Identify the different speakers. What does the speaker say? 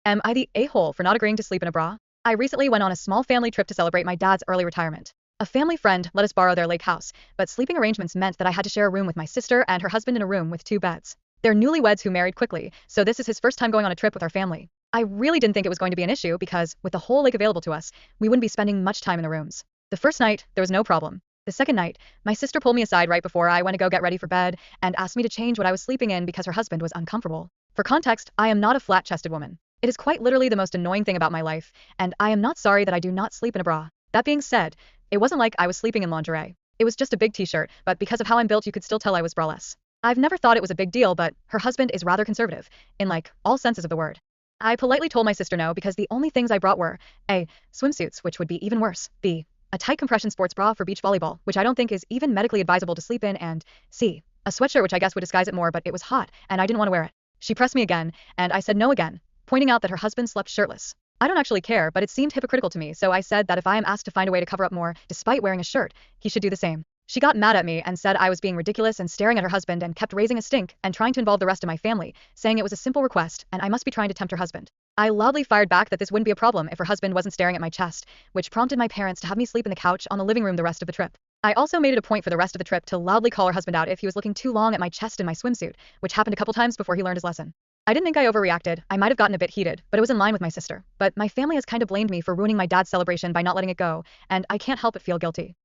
Speaker 1: Am I the a-hole for not agreeing to sleep in a bra? I recently went on a small family trip to celebrate my dad's early retirement. A family friend let us borrow their lake house, but sleeping arrangements meant that I had to share a room with my sister and her husband in a room with two beds. They're newlyweds who married quickly, so this is his first time going on a trip with our family. I really didn't think it was going to be an issue because, with the whole lake available to us, we wouldn't be spending much time in the rooms. The first night, there was no problem. The second night, my sister pulled me aside right before I went to go get ready for bed and asked me to change what I was sleeping in because her husband was uncomfortable. For context, I am not a flat-chested woman. It is quite literally the most annoying thing about my life, and I am not sorry that I do not sleep in a bra. That being said, it wasn't like I was sleeping in lingerie. It was just a big t-shirt, but because of how I'm built you could still tell I was braless. I've never thought it was a big deal, but her husband is rather conservative, in like, all senses of the word. I politely told my sister no because the only things I brought were A. Swimsuits, which would be even worse, B. A tight compression sports bra for beach volleyball, which I don't think is even medically advisable to sleep in, and C. A sweatshirt which I guess would disguise it more, but it was hot, and I didn't want to wear it. She pressed me again, and I said no again, pointing out that her husband slept shirtless. I don't actually care, but it seemed hypocritical to me, so I said that if I am asked to find a way to cover up more, despite wearing a shirt, he should do the same. She got mad at me and said I was being ridiculous and staring at her husband and kept raising a stink and trying to involve the rest of my family, saying it was a simple request and I must be trying to tempt her husband. I loudly fired back that this wouldn't be a problem if her husband wasn't staring at my chest, which prompted my parents to have me sleep in the couch on the living room the rest of the trip. I also made it a point for the rest of the trip to loudly call her husband out if he was looking too long at my chest in my swimsuit, which happened a couple times before he learned his lesson. I didn't think I overreacted. I might have gotten a bit heated, but it was in line with my sister. But my family has kind of blamed me for ruining my dad's celebration by not letting it go, and I can't help but feel guilty.